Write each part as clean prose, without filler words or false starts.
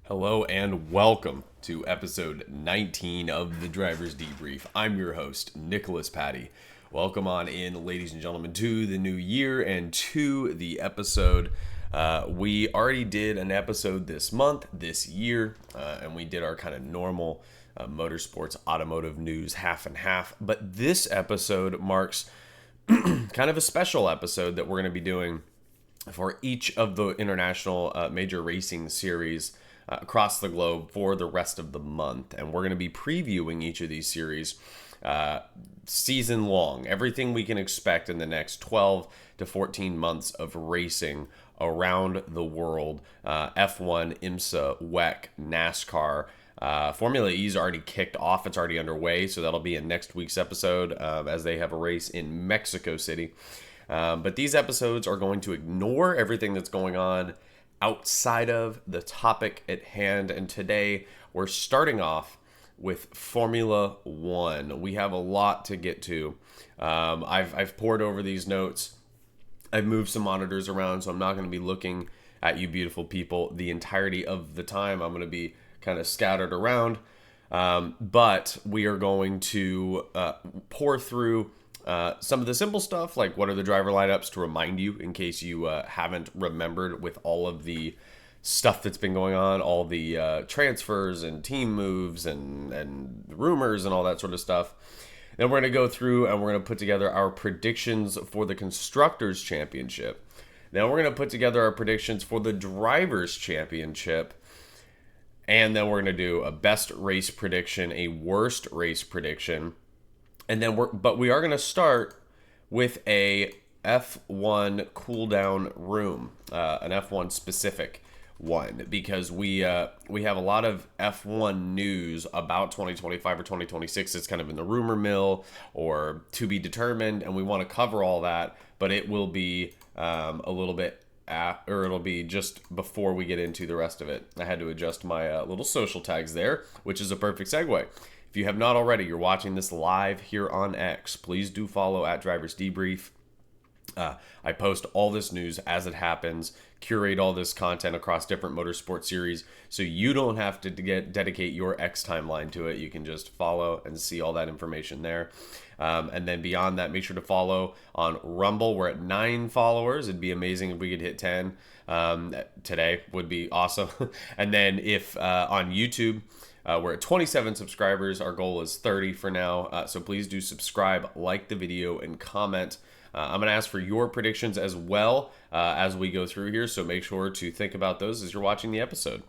Hello and welcome to episode 19 of the Driver's Debrief. I'm your host, Nicholas Patty. Welcome on in, ladies and gentlemen, to the new year and to the episode. We already did an episode this month, this year, and we did our kind of normal motorsports automotive news half and half. But this episode marks kind of a special episode that we're going to be doing for each of the international major racing series across the globe for the rest of the month. And we're going to be previewing each of these series season long, everything we can expect in the next 12 to 14 months of racing around the world. F1, IMSA, WEC, NASCAR. Formula E's already kicked off. It's already underway, so that'll be in next week's episode as they have a race in Mexico City. But these episodes are going to ignore everything that's going on outside of the topic at hand. And today we're starting off with Formula One. We have a lot to get to. I've poured over these notes. I've moved some monitors around, so I'm not going to be looking at you beautiful people the entirety of the time. I'm going to be kind of scattered around. But we are going to pour through some of the simple stuff, like what are the driver lineups, to remind you in case you haven't remembered with all of the stuff that's been going on, all the transfers and team moves and rumors and all that sort of stuff. Then we're going to go through and we're going to put together our predictions for the Constructors' Championship. Then we're going to put together our predictions for the Drivers' Championship. And then we're going to do a best race prediction, a worst race prediction. And then we are going to start with a F1 cool down room, an F1 specific one, because we have a lot of F1 news about 2025 or 2026. It's kind of in the rumor mill or to be determined, and we want to cover all that, but it will be a little bit or it'll be just before we get into the rest of it. I had to adjust my little social tags there, which is a perfect segue. If you have not already, you're watching this live here on X. Please do follow at Drivers Debrief. I post all this news as it happens, curate all this content across different motorsport series, so you don't have to dedicate your X timeline to it. You can just follow and see all that information there. And then beyond that, make sure to follow on Rumble. We're at 9 followers. It'd be amazing if we could hit 10 today. Would be awesome. And then if on YouTube, we're at 27 subscribers. Our goal is 30 for now. So please do subscribe, like the video, and comment. I'm going to ask for your predictions as well as we go through here. So make sure to think about those as you're watching the episode.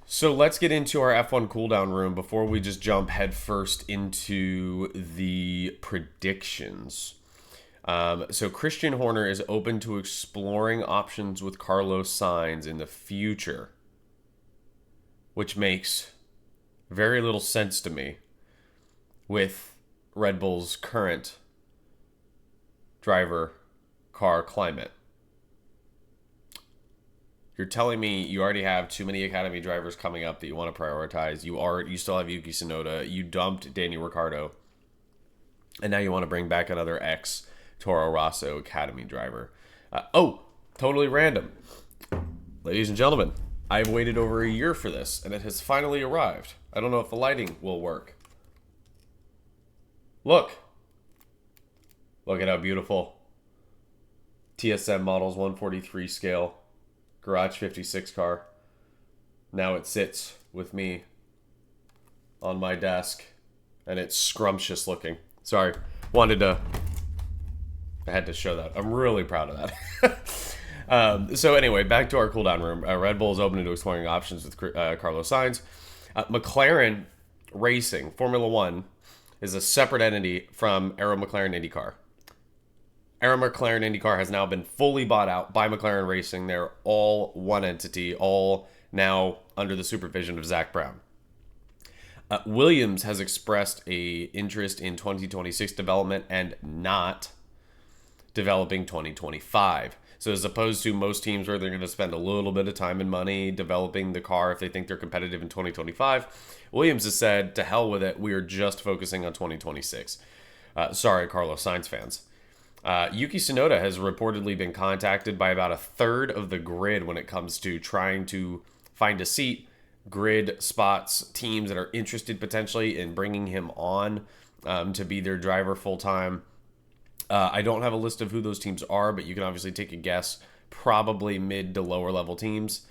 So let's get into our F1 cooldown room before we just jump headfirst into the predictions. So Christian Horner is open to exploring options with Carlos Sainz in the future, which makes very little sense to me with Red Bull's current driver car climate. You're telling me you already have too many academy drivers coming up that you want to prioritize. You still have Yuki Tsunoda. You dumped Danny Ricciardo. And now you want to bring back another ex-Toro Rosso academy driver. Totally random. Ladies and gentlemen, I've waited over a year for this, and it has finally arrived. I don't know if the lighting will work. Look at how beautiful. TSM Models 143 scale. Garage 56 car. Now it sits with me on my desk, and it's scrumptious looking. Sorry, I had to show that. I'm really proud of that. So anyway, back to our cooldown room. Red Bull is open to exploring options with Carlos Sainz. McLaren Racing, Formula One, is a separate entity from Arrow McLaren IndyCar. Arrow McLaren IndyCar has now been fully bought out by McLaren Racing. They're all one entity, all now under the supervision of Zach Brown. Williams has expressed a interest in 2026 development and not developing 2025. So as opposed to most teams where they're going to spend a little bit of time and money developing the car if they think they're competitive in 2025, Williams has said, to hell with it, we are just focusing on 2026. Sorry, Carlos Sainz fans. Yuki Tsunoda has reportedly been contacted by about a third of the grid when it comes to trying to find a seat, grid spots, teams that are interested potentially in bringing him on to be their driver full time. I don't have a list of who those teams are, but you can obviously take a guess. Probably mid to lower level teams.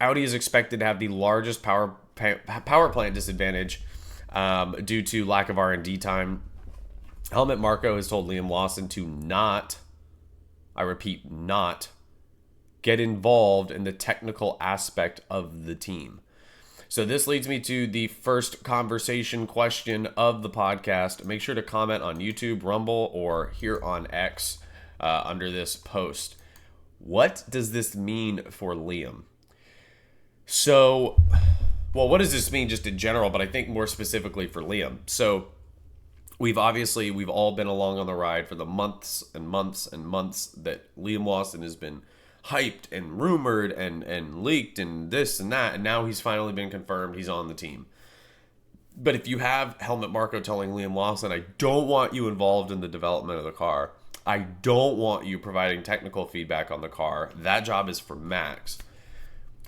Audi is expected to have the largest power plant disadvantage due to lack of R&D time. Helmut Marko has told Liam Lawson to not, I repeat, not get involved in the technical aspect of the team. So this leads me to the first conversation question of the podcast. Make sure to comment on YouTube, Rumble, or here on X under this post. What does this mean for Liam? So, well, what does this mean just in general, but I think more specifically for Liam? So we've all been along on the ride for the months and months and months that Liam Lawson has been hyped and rumored and leaked and this and that, and now he's finally been confirmed he's on the team. But if you have Helmut Marko telling Liam Lawson, I don't want you involved in the development of the car, I don't want you providing technical feedback on the car, that job is for Max.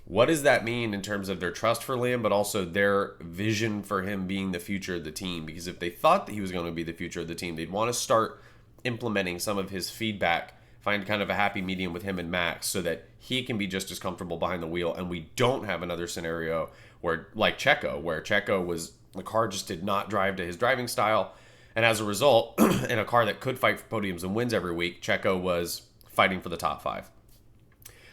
What does that mean in terms of their trust for Liam, but also their vision for him being the future of the team? Because if they thought that he was going to be the future of the team, they'd want to start implementing some of his feedback, find kind of a happy medium with him and Max so that he can be just as comfortable behind the wheel, and we don't have another scenario where, like Checo, where Checo was, the car just did not drive to his driving style, and as a result, in a car that could fight for podiums and wins every week, Checo was fighting for the top 5.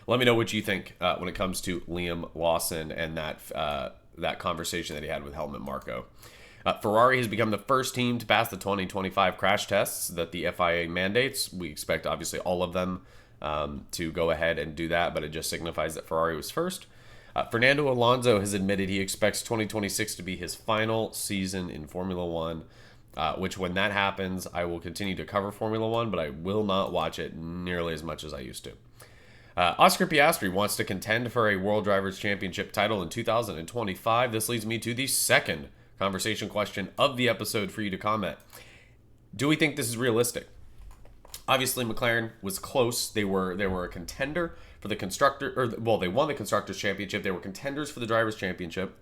Let me know what you think when it comes to Liam Lawson and that conversation that he had with Helmut Marko. Ferrari has become the first team to pass the 2025 crash tests that the FIA mandates. We expect, obviously, all of them to go ahead and do that, but it just signifies that Ferrari was first. Fernando Alonso has admitted he expects 2026 to be his final season in Formula One, which when that happens, I will continue to cover Formula One, but I will not watch it nearly as much as I used to. Oscar Piastri wants to contend for a World Drivers' Championship title in 2025. This leads me to the second conversation question of the episode for you to comment. Do we think this is realistic? Obviously, McLaren was close. They were a contender for the they won the Constructors' Championship. They were contenders for the Drivers' Championship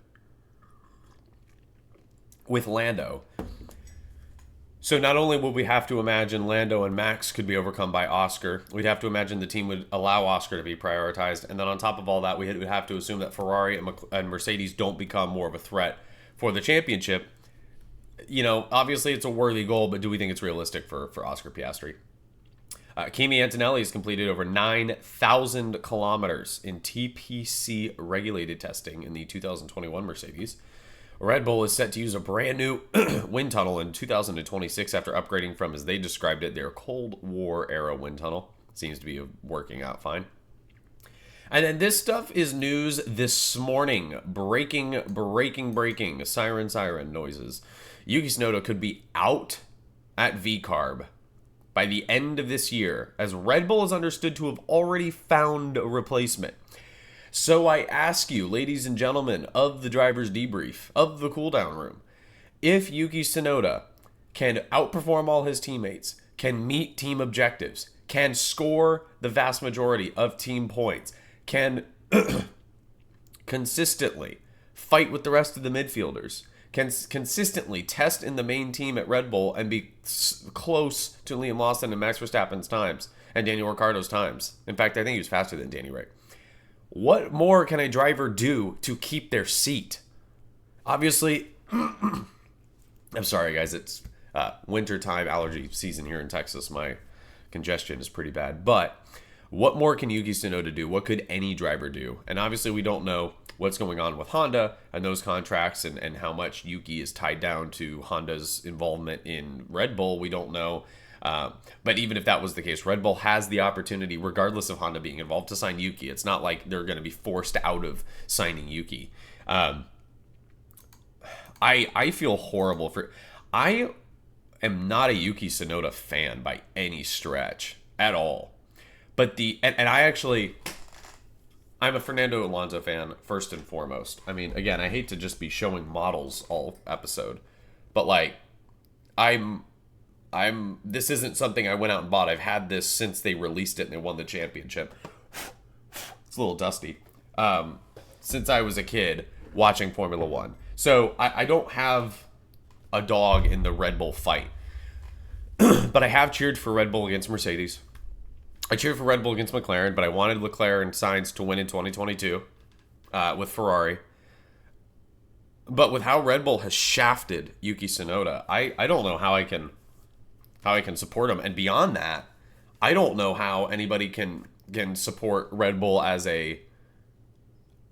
with Lando. So not only would we have to imagine Lando and Max could be overcome by Oscar, we'd have to imagine the team would allow Oscar to be prioritized. And then on top of all that, we would have to assume that Ferrari and Mercedes don't become more of a threat for the championship. You know, obviously it's a worthy goal, but do we think it's realistic for Oscar Piastri? Kimi Antonelli has completed over 9,000 kilometers in TPC regulated testing in the 2021 Mercedes. Red Bull is set to use a brand new wind tunnel in 2026 after upgrading from, as they described it, their Cold War era wind tunnel. Seems to be working out fine. And then this stuff is news this morning. Breaking. Siren noises. Yuki Tsunoda could be out at VCARB by the end of this year, as Red Bull is understood to have already found a replacement. So I ask you, ladies and gentlemen of the driver's debrief, of the cooldown room, if Yuki Tsunoda can outperform all his teammates, can meet team objectives, can score the vast majority of team points, can consistently fight with the rest of the midfielders, can consistently test in the main team at Red Bull and be close to Liam Lawson and Max Verstappen's times and Daniel Ricciardo's times. In fact, I think he was faster than Danny Rick. What more can a driver do to keep their seat? Obviously, I'm sorry, guys. It's wintertime allergy season here in Texas. My congestion is pretty bad. But what more can Yuki Tsunoda do? What could any driver do? And obviously, we don't know what's going on with Honda and those contracts and how much Yuki is tied down to Honda's involvement in Red Bull. We don't know. But even if that was the case, Red Bull has the opportunity, regardless of Honda being involved, to sign Yuki. It's not like they're going to be forced out of signing Yuki. I feel horrible for... I am not a Yuki Tsunoda fan by any stretch at all. But I'm a Fernando Alonso fan first and foremost. I mean, again, I hate to just be showing models all episode, but like, I'm This isn't something I went out and bought. I've had this since they released it and they won the championship. It's a little dusty. Since I was a kid watching Formula One. So I don't have a dog in the Red Bull fight. But I have cheered for Red Bull against Mercedes. I cheered for Red Bull against McLaren, but I wanted Leclerc and Sainz to win in 2022 with Ferrari. But with how Red Bull has shafted Yuki Tsunoda, I don't know how I can support him. And beyond that, I don't know how anybody can support Red Bull as a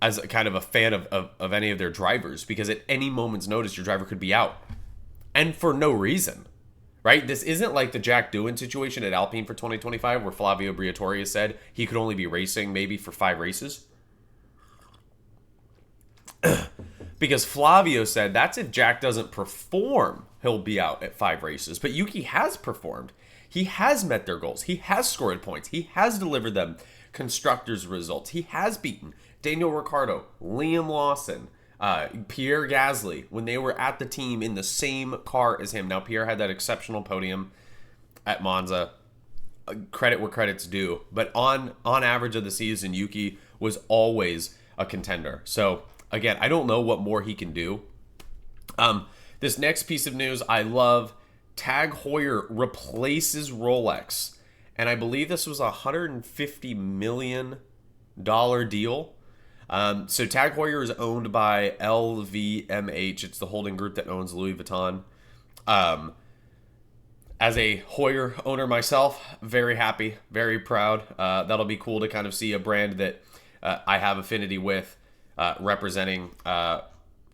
kind of a fan of any of their drivers, because at any moment's notice your driver could be out, and for no reason. Right? This isn't like the Jack Doohan situation at Alpine for 2025 where Flavio Briatore has said he could only be racing maybe for 5 races. Because Flavio said that's if Jack doesn't perform, he'll be out at 5 races. But Yuki has performed. He has met their goals. He has scored points. He has delivered them constructors' results. He has beaten Daniel Ricciardo, Liam Lawson, Pierre Gasly, when they were at the team in the same car as him. Now, Pierre had that exceptional podium at Monza. Credit where credit's due. But on average of the season, Yuki was always a contender. So, again, I don't know what more he can do. This next piece of news I love. Tag Heuer replaces Rolex. And I believe this was a $150 million deal. So Tag Heuer is owned by LVMH. It's the holding group that owns Louis Vuitton. As a Heuer owner myself, very happy, very proud. That'll be cool to kind of see a brand that I have affinity with representing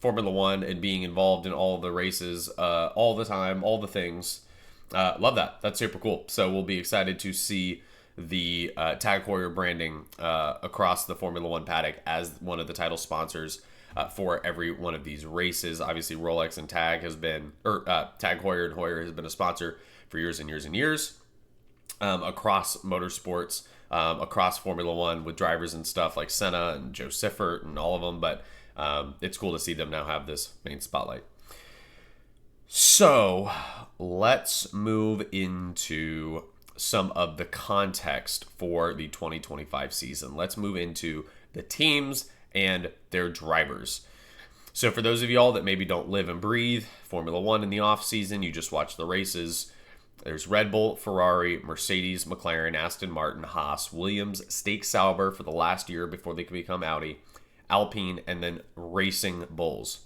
Formula One and being involved in all the races all the time, all the things. Love that. That's super cool. So we'll be excited to see the Tag Heuer branding across the Formula One paddock as one of the title sponsors for every one of these races. Obviously, Rolex and Tag has been, Tag Heuer and Heuer has been a sponsor for years and years and years across motorsports, across Formula One with drivers and stuff like Senna and Joe Siffert and all of them. But it's cool to see them now have this main spotlight. So let's move into some of the context for the 2025 season. Let's move into the teams and their drivers. So for those of y'all that maybe don't live and breathe Formula One in the off season, you just watch the races. There's Red Bull, Ferrari, Mercedes, McLaren, Aston Martin, Haas, Williams, Stake Sauber for the last year before they could become Audi, Alpine, and then Racing Bulls.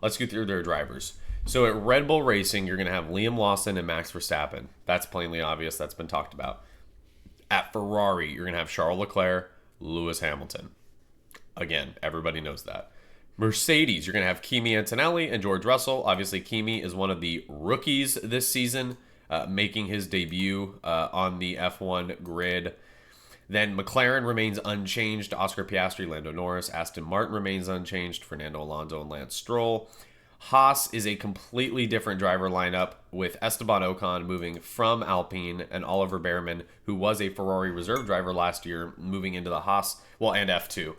Let's go through their drivers. So at Red Bull Racing, you're going to have Liam Lawson and Max Verstappen. That's plainly obvious. That's been talked about. At Ferrari, you're going to have Charles Leclerc, Lewis Hamilton. Again, everybody knows that. Mercedes, you're going to have Kimi Antonelli and George Russell. Obviously, Kimi is one of the rookies this season, making his debut on the F1 grid. Then McLaren remains unchanged. Oscar Piastri, Lando Norris. Aston Martin remains unchanged. Fernando Alonso and Lance Stroll. Haas is a completely different driver lineup with Esteban Ocon moving from Alpine and Oliver Behrman, who was a Ferrari reserve driver last year, moving into the Haas, and F2,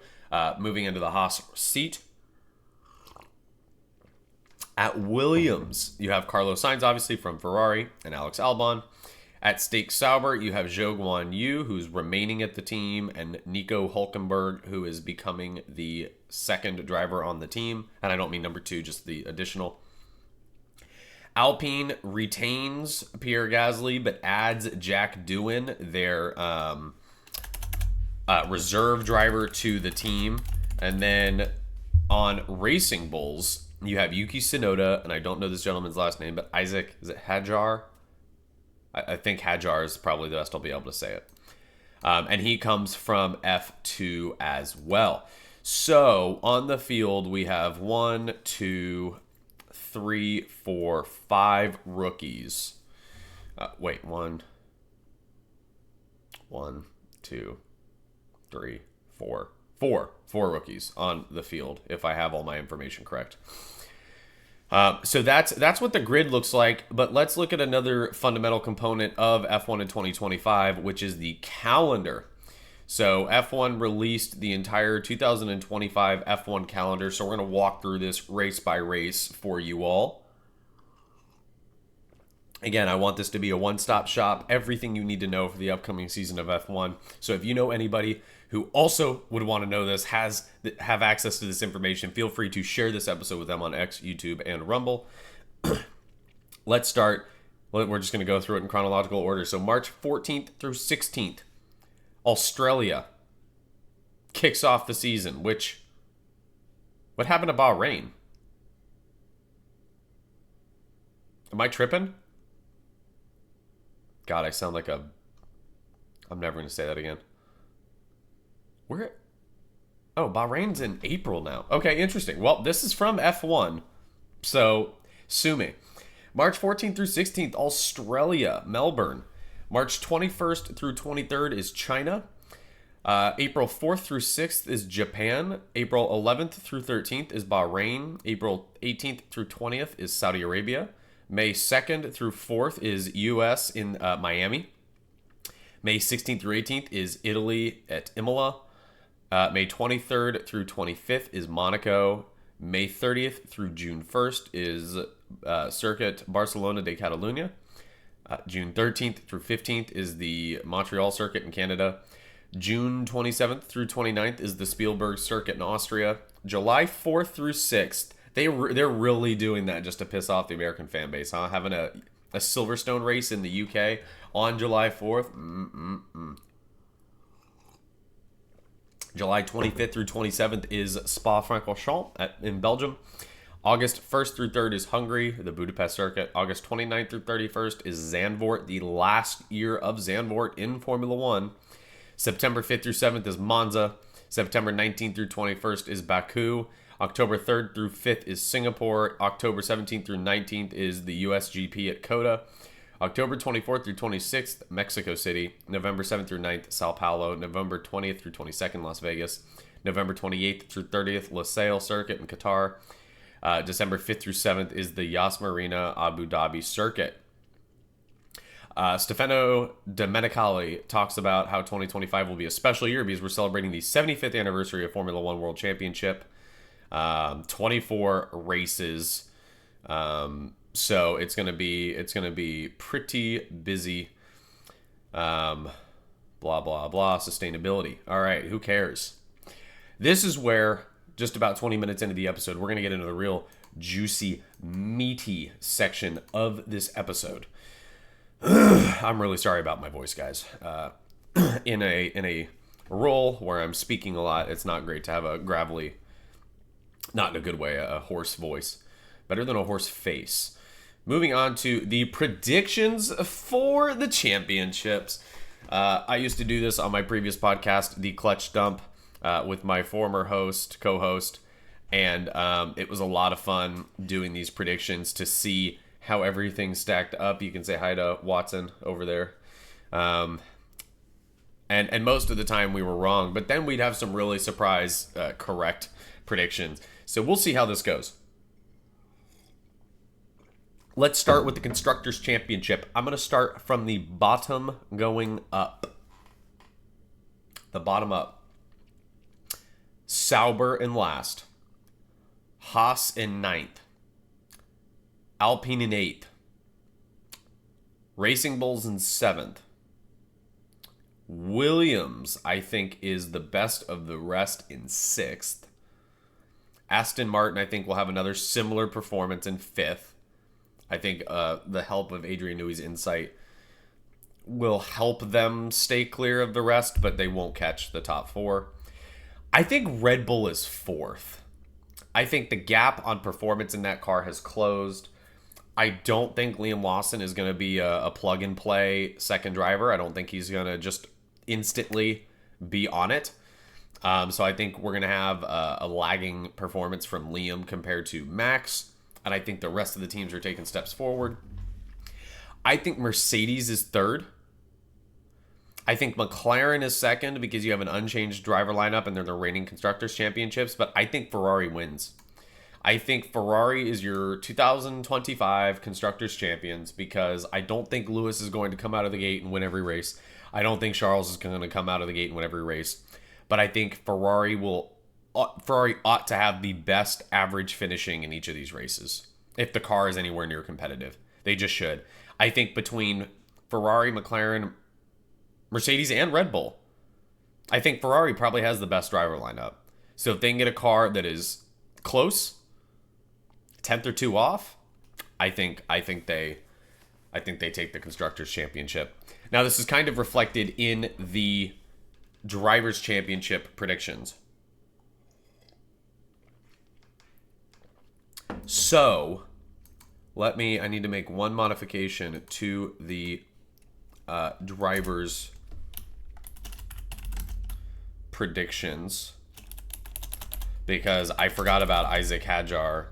moving into the Haas seat. At Williams, you have Carlos Sainz, obviously, from Ferrari, and Alex Albon. At Stake Sauber, you have Zhou Guan Yu, who's remaining at the team, and Nico Hülkenberg, who is becoming the second driver on the team. And I don't mean number 2, just the additional. Alpine retains Pierre Gasly, but adds Jack Doohan, their reserve driver, to the team. And then on Racing Bulls, you have Yuki Tsunoda, and I don't know this gentleman's last name, but Isaac, is it Hadjar? I think Hadjar is probably the best I'll be able to say it. And he comes from F2 as well. So on the field, we have 1, 2, 3, 4, 5 rookies. Wait, 1, 2, 3, 4. Four rookies on the field, if I have all my information correct. So that's what the grid looks like, but let's look at another fundamental component of F1 in 2025, which is the calendar. So F1 released the entire 2025 F1 calendar, so we're going to walk through this race by race for you all. Again, I want this to be a one-stop shop, everything you need to know for the upcoming season of F1. So if you know anybody who also would want to know this, have access to this information, feel free to share this episode with them on X, YouTube, and Rumble. Let's start. We're just going to go through it in chronological order. So March 14th through 16th, Australia kicks off the season, what happened to Bahrain? Am I tripping? God, I sound like I'm never going to say that again. Oh, Bahrain's in April now. Okay, interesting. Well, this is from F1, so sue me. March 14th through 16th, Australia, Melbourne. March 21st through 23rd is China. April 4th through 6th is Japan. April 11th through 13th is Bahrain. April 18th through 20th is Saudi Arabia. May 2nd through 4th is US in Miami. May 16th through 18th is Italy at Imola. May 23rd through 25th is Monaco. May 30th through June 1st is Circuit Barcelona de Catalunya. June 13th through 15th is the Montreal Circuit in Canada. June 27th through 29th is the Spielberg Circuit in Austria. July 4th through 6th, they're really doing that just to piss off the American fan base, huh? Having a Silverstone race in the UK on July 4th. July 25th through 27th is Spa-Francorchamps in Belgium. August 1st through 3rd is Hungary, the Budapest Circuit. August 29th through 31st is Zandvoort, the last year of Zandvoort in Formula One. September 5th through 7th is Monza. September 19th through 21st is Baku. October 3rd through 5th is Singapore. October 17th through 19th is the USGP at COTA. October 24th through 26th, Mexico City. November 7th through 9th, Sao Paulo. November 20th through 22nd, Las Vegas. November 28th through 30th, Lusail Circuit in Qatar. December 5th through 7th is the Yas Marina Abu Dhabi Circuit. Stefano Domenicali talks about how 2025 will be a special year because we're celebrating the 75th anniversary of Formula One World Championship. 24 races. So it's gonna be pretty busy. Blah blah blah. Sustainability. All right, who cares? This is where, just about 20 minutes into the episode, we're gonna get into the real juicy, meaty section of this episode. I'm really sorry about my voice, guys. In a role where I'm speaking a lot, it's not great to have a gravelly, not in a good way, a hoarse voice. Better than a hoarse face. Moving on to the predictions for the championships. I used to do this on my previous podcast, The Clutch Dump, with my former co-host, and it was a lot of fun doing these predictions to see how everything stacked up. You can say hi to Watson over there. And most of the time we were wrong, but then we'd have some really surprise correct predictions. So we'll see how this goes. Let's start with the Constructors' Championship. I'm going to start from the bottom going up. The bottom up. Sauber in last. Haas in ninth. Alpine in 8th. Racing Bulls in 7th. Williams, I think, is the best of the rest in 6th. Aston Martin, I think, will have another similar performance in 5th. I think the help of Adrian Newey's insight will help them stay clear of the rest, but they won't catch the top 4. I think Red Bull is 4th. I think the gap on performance in that car has closed. I don't think Liam Lawson is going to be a plug-and-play second driver. I don't think he's going to just instantly be on it. So I think we're going to have a lagging performance from Liam compared to Max. And I think the rest of the teams are taking steps forward. I think Mercedes is 3rd. I think McLaren is 2nd because you have an unchanged driver lineup and they're the reigning Constructors' Championships. But I think Ferrari wins. I think Ferrari is your 2025 Constructors' Champions because I don't think Lewis is going to come out of the gate and win every race. I don't think Charles is going to come out of the gate and win every race. But I think Ferrari ought to have the best average finishing in each of these races if the car is anywhere near competitive. They just should. I think between Ferrari, McLaren, Mercedes, and Red Bull, I think Ferrari probably has the best driver lineup. So if they can get a car that is close, 10th or 2 off, I think they take the Constructors' Championship. Now, this is kind of reflected in the Drivers' Championship predictions. So, I need to make one modification to the Drivers' predictions because I forgot about Isaac Hadjar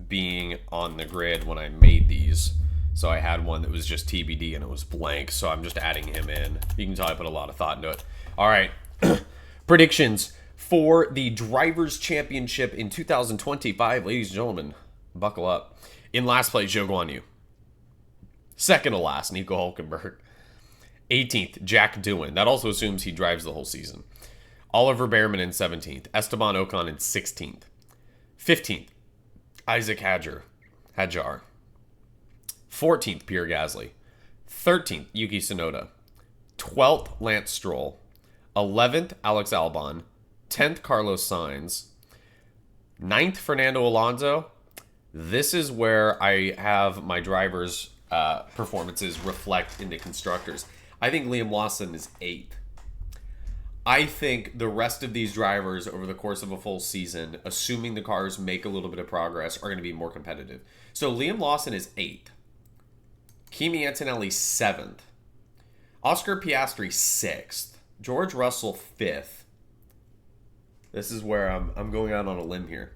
being on the grid when I made these. So I had one that was just TBD and it was blank. So I'm just adding him in. You can tell I put a lot of thought into it. All right. Predictions for the Drivers' Championship in 2025. Ladies and gentlemen, buckle up. In last place, Zhou Guanyu. Second to last, Nico Hulkenberg. 18th, Jack Doohan. That also assumes he drives the whole season. Oliver Behrman in 17th. Esteban Ocon in 16th. 15th, Isaac Hadjar. 14th, Pierre Gasly. 13th, Yuki Tsunoda. 12th, Lance Stroll. 11th, Alex Albon. 10th, Carlos Sainz. 9th, Fernando Alonso. This is where I have my drivers' performances reflect into constructors. I think Liam Lawson is 8th. I think the rest of these drivers over the course of a full season, assuming the cars make a little bit of progress, are going to be more competitive. So Liam Lawson is 8th. Kimi Antonelli 7th. Oscar Piastri 6th. George Russell 5th. This is where I'm going out on a limb here.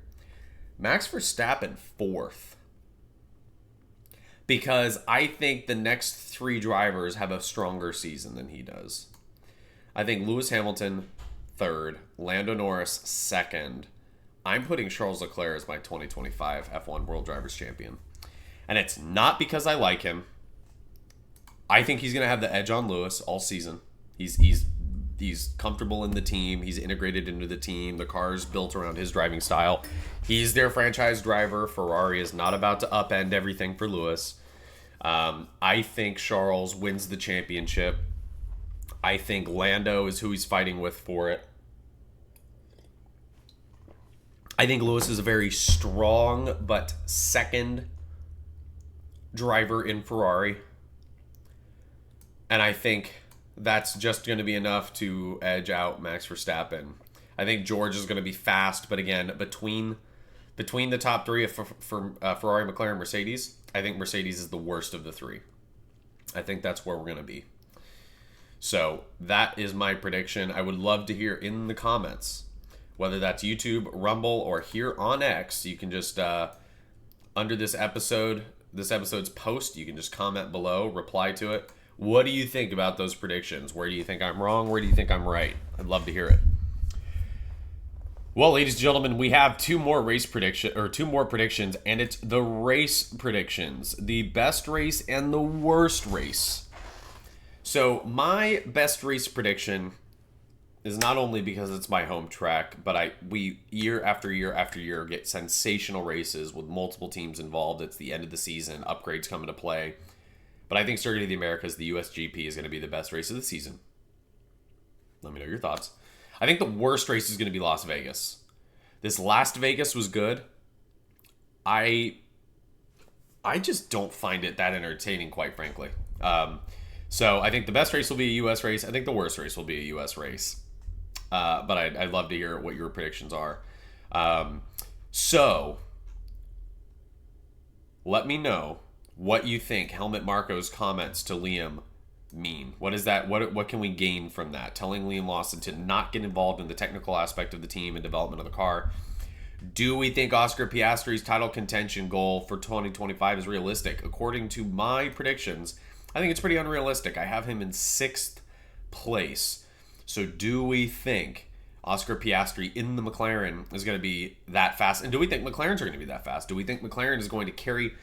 Max Verstappen 4th. Because I think the next 3 drivers have a stronger season than he does. I think Lewis Hamilton 3rd. Lando Norris 2nd. I'm putting Charles Leclerc as my 2025 F1 World Drivers' Champion. And it's not because I like him. I think he's going to have the edge on Lewis all season. He's comfortable in the team. He's integrated into the team. The car's built around his driving style. He's their franchise driver. Ferrari is not about to upend everything for Lewis. I think Charles wins the championship. I think Lando is who he's fighting with for it. I think Lewis is a very strong but second driver in Ferrari. And I think that's just going to be enough to edge out Max Verstappen. I think George is going to be fast, but again, between the top 3 for Ferrari, McLaren, Mercedes, I think Mercedes is the worst of the 3. I think that's where we're going to be. So that is my prediction. I would love to hear in the comments, whether that's YouTube, Rumble, or here on X. You can just, under this episode's post, you can just comment below, reply to it. What do you think about those predictions? Where do you think I'm wrong? Where do you think I'm right? I'd love to hear it. Well, ladies and gentlemen, we have two more predictions, and it's the race predictions. The best race and the worst race. So my best race prediction is not only because it's my home track, but we year after year after year get sensational races with multiple teams involved. It's the end of the season, upgrades come into play. But I think Circuit of the Americas, the USGP, is going to be the best race of the season. Let me know your thoughts. I think the worst race is going to be Las Vegas. This last Vegas was good. I just don't find it that entertaining, quite frankly. So I think the best race will be a U.S. race. I think the worst race will be a U.S. race. But I'd love to hear what your predictions are. So let me know what you think Helmut Marko's comments to Liam mean. What is that? What can we gain from that? Telling Liam Lawson to not get involved in the technical aspect of the team and development of the car. Do we think Oscar Piastri's title contention goal for 2025 is realistic? According to my predictions, I think it's pretty unrealistic. I have him in 6th place. So do we think Oscar Piastri in the McLaren is going to be that fast? And do we think McLaren's are going to be that fast? Do we think McLaren is going to carry...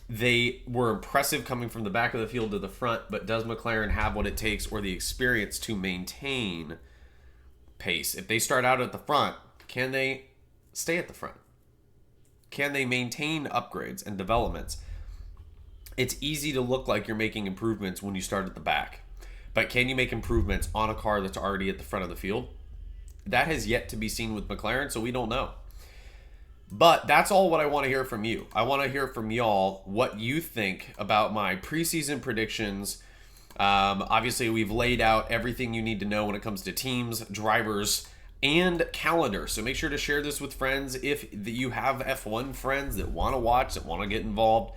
They were impressive coming from the back of the field to the front, but does McLaren have what it takes or the experience to maintain pace? If they start out at the front, can they stay at the front? Can they maintain upgrades and developments? it's easy to look like you're making improvements when you start at the back. But can you make improvements on a car that's already at the front of the field? That has yet to be seen with McLaren, so we don't know. But that's all what I want to hear from you. I want to hear from y'all what you think about my preseason predictions. Obviously, we've laid out everything you need to know when it comes to teams, drivers, and calendar. So make sure to share this with friends. If you have F1 friends that want to watch, that want to get involved,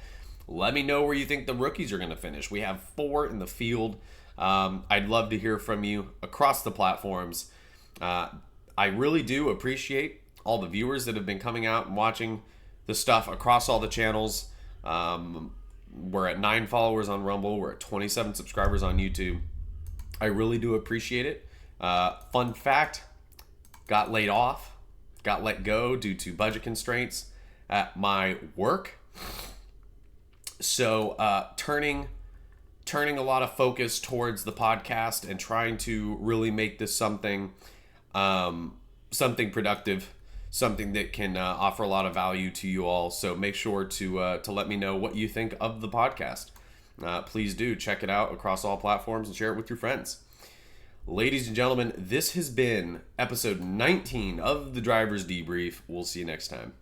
let me know where you think the rookies are going to finish. We have 4 in the field. I'd love to hear from you across the platforms. I really do appreciate all the viewers that have been coming out and watching the stuff across all the channels. We're at 9 followers on Rumble. We're at 27 subscribers on YouTube. I really do appreciate it. Fun fact, got laid off, got let go due to budget constraints at my work. So turning a lot of focus towards the podcast and trying to really make this something productive, something that can offer a lot of value to you all. So make sure to let me know what you think of the podcast. Please do check it out across all platforms and share it with your friends. Ladies and gentlemen, this has been episode 19 of the Drivers Debrief. We'll see you next time.